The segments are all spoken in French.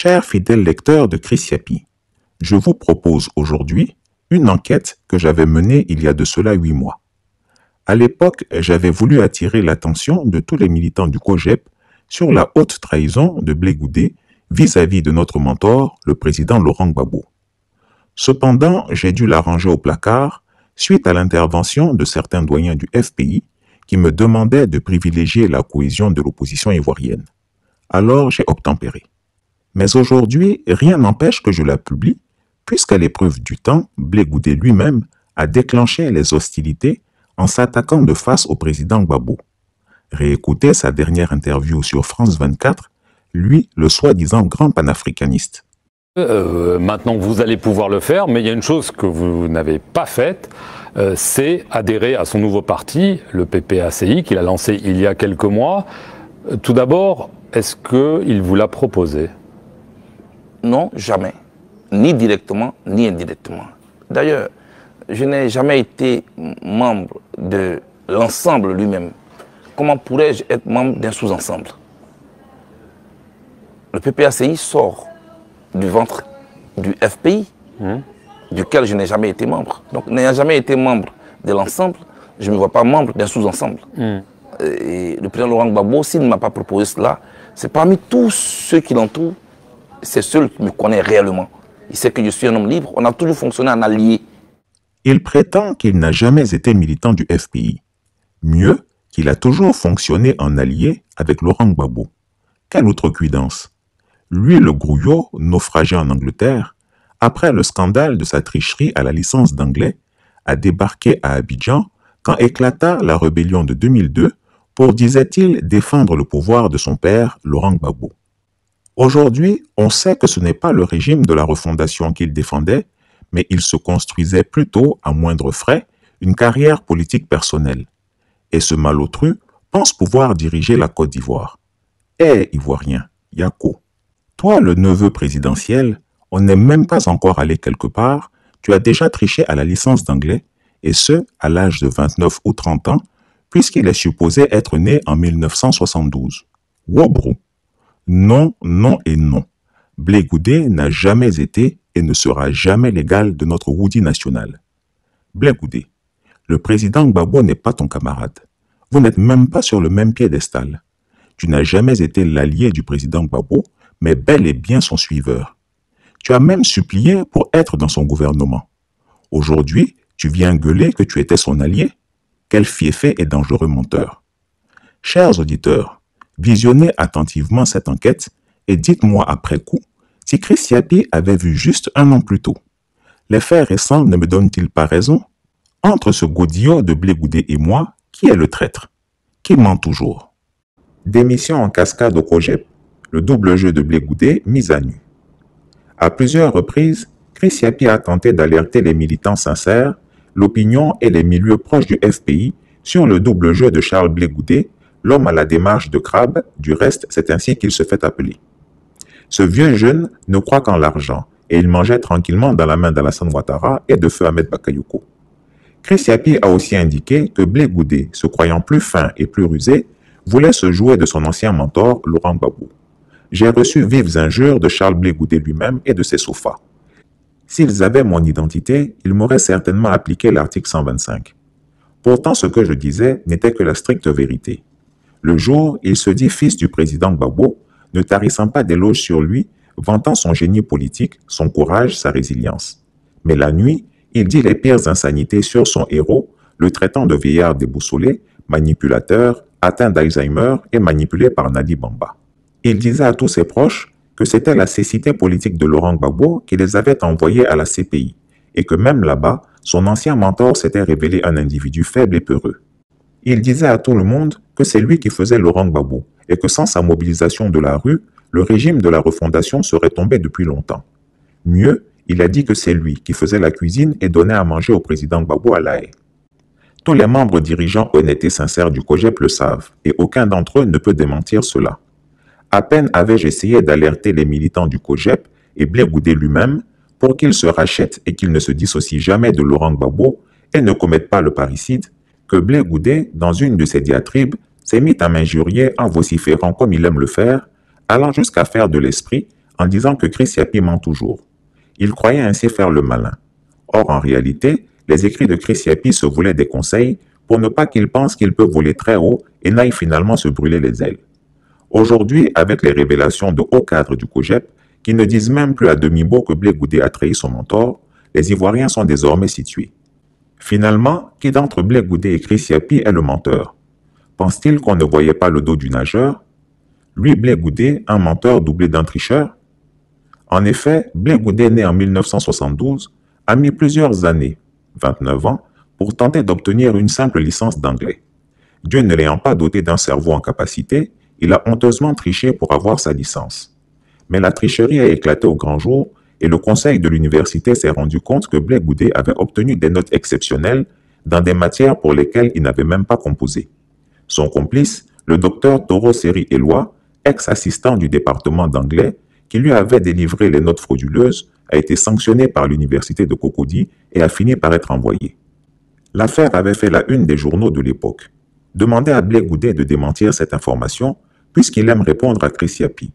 Chers fidèles lecteurs de Chris Yapi, je vous propose aujourd'hui une enquête que j'avais menée il y a de cela 8 mois. À l'époque, j'avais voulu attirer l'attention de tous les militants du COJEP sur la haute trahison de Blé Goudé vis-à-vis de notre mentor, le président Laurent Gbagbo. Cependant, j'ai dû la ranger au placard suite à l'intervention de certains doyens du FPI qui me demandaient de privilégier la cohésion de l'opposition ivoirienne. Alors j'ai obtempéré. Mais aujourd'hui, rien n'empêche que je la publie, puisqu'à l'épreuve du temps, Blé Goudé lui-même a déclenché les hostilités en s'attaquant de face au président Gbagbo. Réécoutez sa dernière interview sur France 24, lui, le soi-disant grand panafricaniste. Maintenant vous allez pouvoir le faire, mais il y a une chose que vous n'avez pas faite, c'est adhérer à son nouveau parti, le PPACI, qu'il a lancé il y a quelques mois. Tout d'abord, est-ce qu'il vous l'a proposé? Non, jamais. Ni directement, ni indirectement. D'ailleurs, je n'ai jamais été membre de l'ensemble lui-même. Comment pourrais-je être membre d'un sous-ensemble? Le PPACI sort du ventre du FPI, duquel je n'ai jamais été membre. Donc, n'ayant jamais été membre de l'ensemble, je ne me vois pas membre d'un sous-ensemble. Et le président Laurent Gbagbo, s'il ne m'a pas proposé cela, c'est parmi tous ceux qui l'entourent, c'est celui qui me connaît réellement. Il sait que je suis un homme libre, on a toujours fonctionné en allié. Il prétend qu'il n'a jamais été militant du FPI. Mieux, qu'il a toujours fonctionné en allié avec Laurent Gbagbo. Quelle outrecuidance! Lui, le grouillot, naufragé en Angleterre, après le scandale de sa tricherie à la licence d'anglais, a débarqué à Abidjan quand éclata la rébellion de 2002 pour, disait-il, défendre le pouvoir de son père, Laurent Gbagbo. Aujourd'hui, on sait que ce n'est pas le régime de la refondation qu'il défendait, mais il se construisait plutôt, à moindre frais, une carrière politique personnelle. Et ce malotru pense pouvoir diriger la Côte d'Ivoire. Ivoirien, Yako, toi le neveu présidentiel, on n'est même pas encore allé quelque part, tu as déjà triché à la licence d'anglais, et ce, à l'âge de 29 ou 30 ans, puisqu'il est supposé être né en 1972. Wobrou. Non, non et non. Blé Goudé n'a jamais été et ne sera jamais l'égal de notre Woody national. Blé Goudé, le président Gbagbo n'est pas ton camarade. Vous n'êtes même pas sur le même piédestal. Tu n'as jamais été l'allié du président Gbagbo, mais bel et bien son suiveur. Tu as même supplié pour être dans son gouvernement. Aujourd'hui, tu viens gueuler que tu étais son allié? Quel fiefé et dangereux menteur. Chers auditeurs, visionnez attentivement cette enquête et dites-moi après coup si Chris Yapi avait vu juste un an plus tôt. Les faits récents ne me donnent-ils pas raison? Entre ce godillot de Blé Goudé et moi, qui est le traître? Qui ment toujours? Démission en cascade au COJEP, le double jeu de Blé Goudé mis à nu. À plusieurs reprises, Chris Yapi a tenté d'alerter les militants sincères, l'opinion et les milieux proches du FPI sur le double jeu de Charles Blé Goudé, l'homme à la démarche de crabe, du reste, c'est ainsi qu'il se fait appeler. Ce vieux jeune ne croit qu'en l'argent et il mangeait tranquillement dans la main d'Alassane Ouattara et de feu Ahmed Bakayoko. Chris Yapi a aussi indiqué que Blé Goudé, se croyant plus fin et plus rusé, voulait se jouer de son ancien mentor, Laurent Gbagbo. J'ai reçu vives injures de Charles Blé Goudé lui-même et de ses sofas. S'ils avaient mon identité, ils m'auraient certainement appliqué l'article 125. Pourtant, ce que je disais n'était que la stricte vérité. Le jour, il se dit fils du président Gbagbo, ne tarissant pas d'éloges sur lui, vantant son génie politique, son courage, sa résilience. Mais la nuit, il dit les pires insanités sur son héros, le traitant de vieillard déboussolé, manipulateur, atteint d'Alzheimer et manipulé par Nadi Bamba. Il disait à tous ses proches que c'était la cécité politique de Laurent Gbagbo qui les avait envoyés à la CPI, et que même là-bas, son ancien mentor s'était révélé un individu faible et peureux. Il disait à tout le monde que c'est lui qui faisait Laurent Gbagbo, et que sans sa mobilisation de la rue, le régime de la refondation serait tombé depuis longtemps. Mieux, il a dit que c'est lui qui faisait la cuisine et donnait à manger au président Gbagbo à La Haye. Tous les membres dirigeants honnêtes et sincères du COJEP le savent, et aucun d'entre eux ne peut démentir cela. À peine avais-je essayé d'alerter les militants du COJEP et Blé Goudé lui-même pour qu'ils se rachètent et qu'ils ne se dissocient jamais de Laurent Gbagbo et ne commettent pas le parricide, que Blé Goudé, dans une de ses diatribes, s'est mis à m'injurier en vociférant comme il aime le faire, allant jusqu'à faire de l'esprit en disant que Chris Yapi ment toujours. Il croyait ainsi faire le malin. Or, en réalité, les écrits de Chris Yapi se voulaient des conseils pour ne pas qu'il pense qu'il peut voler très haut et n'aille finalement se brûler les ailes. Aujourd'hui, avec les révélations de hauts cadres du COJEP, qui ne disent même plus à demi-mot que Blé Goudé a trahi son mentor, les Ivoiriens sont désormais situés. Finalement, qui d'entre Blé Goudé et Chris Yapi est le menteur? Pense-t-il qu'on ne voyait pas le dos du nageur? Lui, Blé Goudé, un menteur doublé d'un tricheur? En effet, Blé Goudé, né en 1972, a mis plusieurs années, 29 ans, pour tenter d'obtenir une simple licence d'anglais. Dieu ne l'ayant pas doté d'un cerveau en capacité, il a honteusement triché pour avoir sa licence. Mais la tricherie a éclaté au grand jour et le conseil de l'université s'est rendu compte que Blé Goudé avait obtenu des notes exceptionnelles dans des matières pour lesquelles il n'avait même pas composé. Son complice, le docteur Toro Seri Eloi, ex-assistant du département d'anglais, qui lui avait délivré les notes frauduleuses, a été sanctionné par l'université de Cocody et a fini par être envoyé. L'affaire avait fait la une des journaux de l'époque. Demandez à Blé Goudé de démentir cette information, puisqu'il aime répondre à Chris Yapi.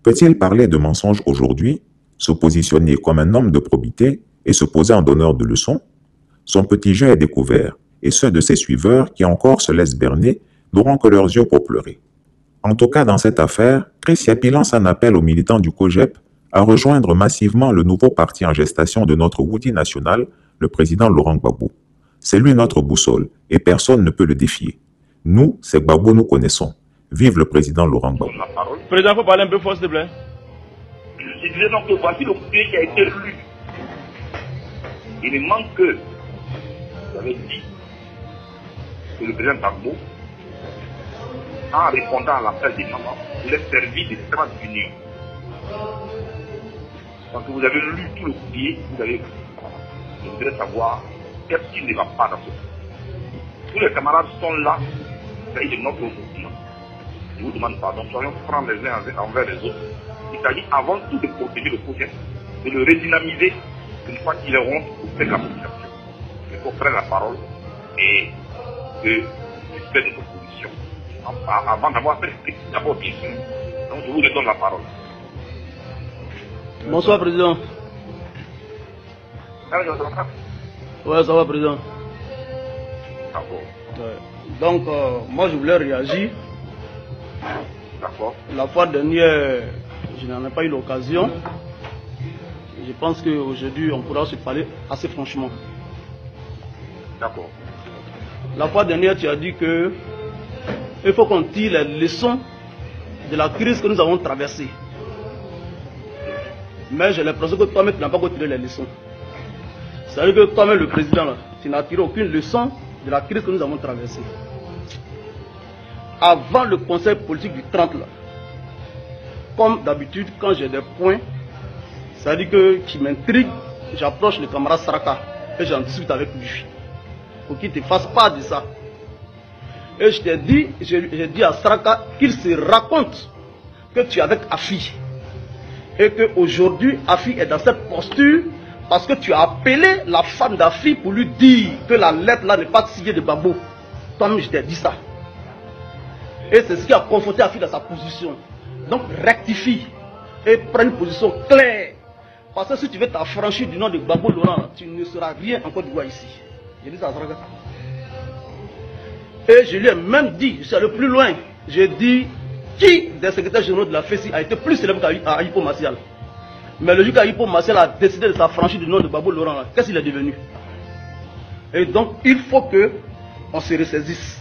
Peut-il parler de mensonge aujourd'hui, se positionner comme un homme de probité et se poser en donneur de leçons? Son petit jeu est découvert, et ceux de ses suiveurs qui encore se laissent berner n'auront que leurs yeux pour pleurer. En tout cas, dans cette affaire, Chris Yapi lance un appel aux militants du COJEP à rejoindre massivement le nouveau parti en gestation de notre outil national, le président Laurent Gbagbo. C'est lui notre boussole, et personne ne peut le défier. Nous, c'est Gbagbo nous connaissons. Vive le président Laurent Gbagbo. Président, il faut parler un peu fort, s'il te plaît. Je disais donc que voici le courrier qui a été lu. Il manque que, vous avez dit, que le président Gbagbo, en répondant à l'appel des mamans, voulait servir des trente d'union. Donc vous avez lu tout le courrier, vous avez. Je voudrais savoir qu'est-ce qui ne va pas dans ce. Tous les camarades sont là, c'est de notre mouvement. Je vous demande pardon, soyons francs les uns envers les autres. Il s'agit avant tout de protéger le projet, de le redynamiser une fois qu'il est rond auprès de la population. Il faut prendre la parole et de faire notre position. Avant d'avoir fait d'abord bien sûr. Donc je vous donne la parole. Bonsoir, président. Ouais, ça va, président. D'accord. Ouais. Donc, moi, je voulais réagir. D'accord. La fois dernière, je n'en ai pas eu l'occasion. Je pense qu'aujourd'hui, on pourra se parler assez franchement. D'accord. La fois dernière, tu as dit que il faut qu'on tire les leçons de la crise que nous avons traversée. Mais j'ai l'impression que toi-même, tu n'as pas tiré les leçons. C'est-à-dire que toi-même, le président, là, tu n'as tiré aucune leçon de la crise que nous avons traversée. Avant le conseil politique du 30, là, comme d'habitude, quand j'ai des points, c'est-à-dire que qui m'intrigue, j'approche le camarade Saraka et j'en discute avec lui. Pour qu'il ne te fasse pas de ça. Et je t'ai dit, j'ai dit à Saraka qu'il se raconte que tu es avec Afi. Et qu'aujourd'hui, Afi est dans cette posture parce que tu as appelé la femme d'Afi pour lui dire que la lettre là n'est pas signée de Gbagbo. Toi-même, je t'ai dit ça. Et c'est ce qui a conforté Afi dans sa position. Donc, rectifie et prends une position claire. Parce que si tu veux t'affranchir du nom de Gbagbo Laurent, tu ne seras rien encore de voix ici. J'ai dit ça à Saraka. Et je lui ai même dit, je suis allé plus loin, j'ai dit qui des secrétaires généraux de la FESI a été plus célèbre qu'à Hippo Martial. Mais le jour qu'Hippo Martial a décidé de s'affranchir du nom de Gbagbo Laurent, qu'est-ce qu'il est devenu? Et donc il faut que on se ressaisisse.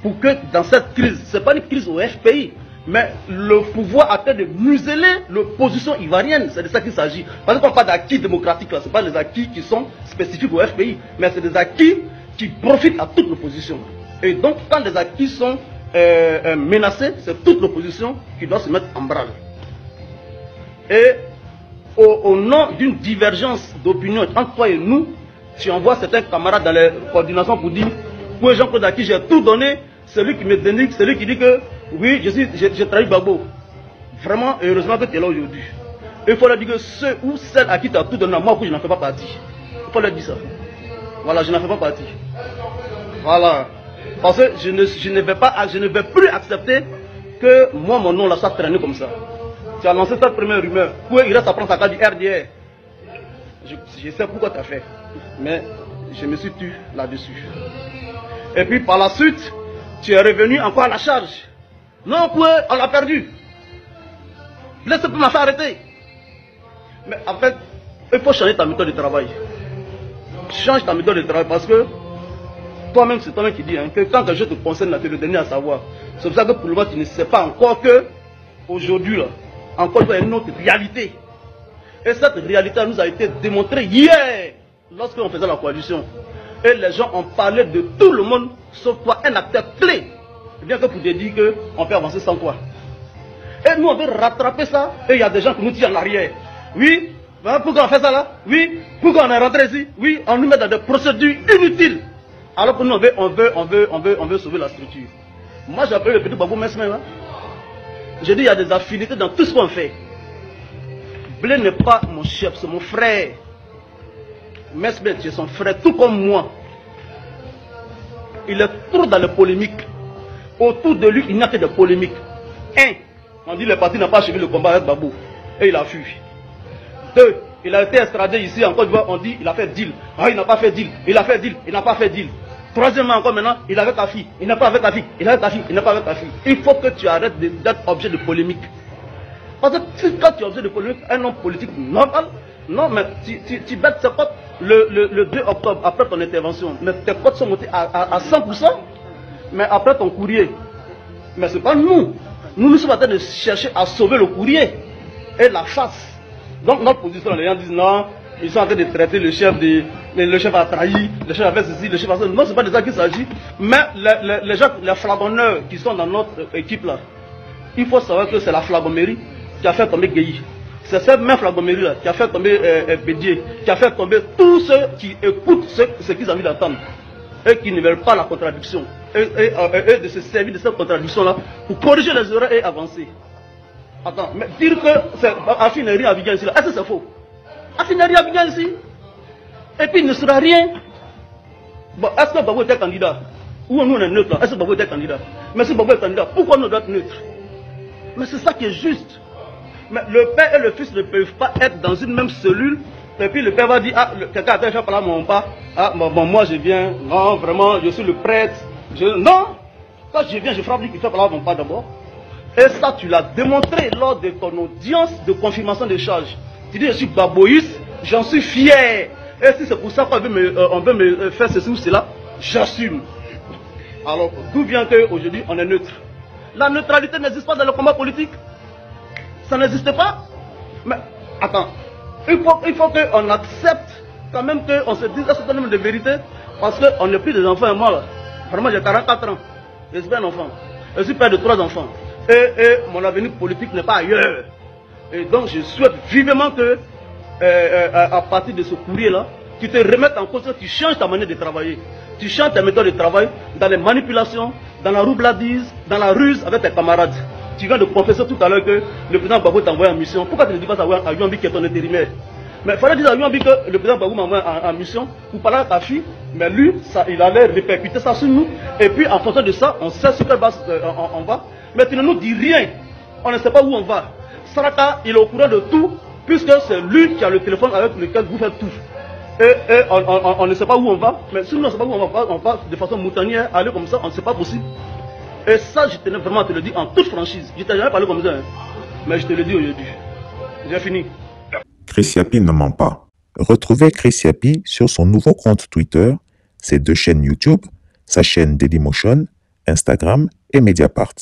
Pour que dans cette crise, ce n'est pas une crise au FPI, mais le pouvoir a train de museler l'opposition ivoirienne. C'est de ça qu'il s'agit. Parce qu'on parle d'acquis démocratiques, ce n'est pas des acquis qui sont spécifiques au FPI, mais c'est des acquis qui profitent à toute l'opposition. Et donc, quand les acquis sont menacés, c'est toute l'opposition qui doit se mettre en branle. Et au nom d'une divergence d'opinion entre toi et nous, tu envoies certains camarades dans les coordinations pour dire pour Jean-Claude à qui j'ai tout donné, celui qui me dénigre, celui qui dit que oui, j'ai trahi Gbagbo. Vraiment, heureusement que tu es là aujourd'hui. Il faut leur dire que ceux ou celles à qui tu as tout donné, moi, je n'en fais pas partie. Il faut leur dire ça. Voilà, je n'en fais pas partie. Voilà. Parce que je ne vais plus accepter que moi, mon nom là soit traîné comme ça. Tu as lancé cette première rumeur. Pourquoi il reste à prendre sa carte du RDR? Je sais pourquoi tu as fait. Mais je me suis tué là-dessus. Et puis par la suite, tu es revenu encore à la charge. Non, pourquoi on l'a perdu? Laisse pas m'a fait arrêter. Mais en fait, il faut changer ta méthode de travail. Change ta méthode de travail parce que toi-même, c'est toi-même qui dis hein, que quand quelque chose te concerne, tu es le dernier à savoir. C'est pour ça que pour le moment, tu ne sais pas encore que aujourd'hui, là, encore il y a une autre réalité. Et cette réalité nous a été démontrée hier, lorsqu'on faisait la coalition. Et les gens ont parlé de tout le monde, sauf toi, un acteur clé. Bien que pour te dire qu'on peut avancer sans toi. Et nous, on veut rattraper ça, et il y a des gens qui nous tirent en arrière. Oui, pourquoi on fait ça là? Oui, pourquoi on est rentré ici? Oui, on nous met dans des procédures inutiles. Alors que nous, on veut sauver la structure. Moi, j'ai appelé le petit Babou Mesmer là. J'ai dit, il y a des affinités dans tout ce qu'on fait. Blé n'est pas mon chef, c'est mon frère. Mesmer, c'est son frère, tout comme moi. Il est trop dans les polémiques. Autour de lui, il n'y a que des polémiques. Un, on dit le parti n'a pas achevé le combat avec Babou. Et il a fui. Deux, il a été extradé ici en Côte d'Ivoire, on dit il a fait deal. Ah, il n'a pas fait deal. Il a fait deal, il n'a pas fait deal. Troisièmement encore maintenant, il est avec ta fille. Il n'est pas avec ta fille. Il est avec ta fille. Il n'est pas avec ta fille. Il faut que tu arrêtes d'être objet de polémique. Parce que quand tu es objet de polémique, un homme politique normal, non, mais tu bêtes ses cotes le 2 octobre, après ton intervention. Mais tes cotes sont montées à 100%. Mais après ton courrier. Mais ce n'est pas nous. Nous sommes en train de chercher à sauver le courrier et la face. Donc notre position, les gens disent non, ils sont en train de traiter le chef le chef a trahi, le chef a fait ceci, le chef a fait ceci. Non, ce n'est pas de ça qu'il s'agit. Mais les gens, les flagonneurs qui sont dans notre équipe là, il faut savoir que c'est la flagonnerie qui a fait tomber Guéhi. C'est cette même flagonnerie là qui a fait tomber Bédier, qui a fait tomber tous ceux qui écoutent ce qu'ils ont envie d'entendre et qui ne veulent pas la contradiction. Et de se servir de cette contradiction là pour corriger les erreurs et avancer. Attends, mais dire que Afi n'est rien à Abidjan ici, est-ce que c'est faux? Afi n'est rien à Abidjan ici. Et puis il ne sera rien. Bon, est-ce que Babou était candidat? Ou nous on est neutre là? Est-ce que Babou était candidat? Mais si Babou est candidat, pourquoi nous doit être neutre? Mais c'est ça qui est juste. Mais le père et le fils ne peuvent pas être dans une même cellule. Et puis le père va dire, ah, quelqu'un a fait par là mon pas. Ah, bon, moi je viens. Non, vraiment, je suis le prêtre. Non, quand je viens, je frappe lui qui fait par là mon pas d'abord. Et ça, tu l'as démontré lors de ton audience de confirmation des charges. Tu dis, je suis baboïste, j'en suis fier. Et si c'est pour ça qu'on veut me faire ceci ou cela, j'assume. Alors, d'où vient qu'aujourd'hui, on est neutre? La neutralité n'existe pas dans le combat politique. Ça n'existe pas. Mais, attends, il faut qu'on accepte quand même qu'on se dise un certain nombre de vérités. Parce qu'on n'est plus des enfants et moi, là. Vraiment, j'ai 44 ans. Je suis un enfant. Je suis père de 3 enfants. Et mon avenir politique n'est pas ailleurs. Et donc je souhaite vivement que, à partir de ce courrier-là, tu te remettes en cause, tu changes ta manière de travailler. Tu changes ta méthode de travail dans les manipulations, dans la roubladise, dans la ruse avec tes camarades. Tu viens de confesser tout à l'heure que le président Babou t'a envoyé en mission. Pourquoi tu ne dis pas ça à Yuambi qui est ton intérimaire? Mais il fallait dire à Yuambi que le président Babou m'a envoyé en mission pour parler à ta fille. Mais lui, ça, il allait répercuter ça sur nous. Et puis en fonction de ça, on sait sur quelle base on va. Mais tu ne nous dis rien. On ne sait pas où on va. Saraka, il est au courant de tout, puisque c'est lui qui a le téléphone avec lequel vous faites tout. Et on ne sait pas où on va. Mais si nous ne savons pas où on va de façon moutanière, aller comme ça, on ne sait pas possible. Et ça, je tenais vraiment à te le dire en toute franchise. Je ne t'ai jamais parlé comme ça. Hein. Mais je te le dis aujourd'hui. J'ai fini. Chris Yapi ne ment pas. Retrouvez Chris Yapi sur son nouveau compte Twitter, ses 2 chaînes YouTube, sa chaîne Dailymotion, Instagram et Mediapart.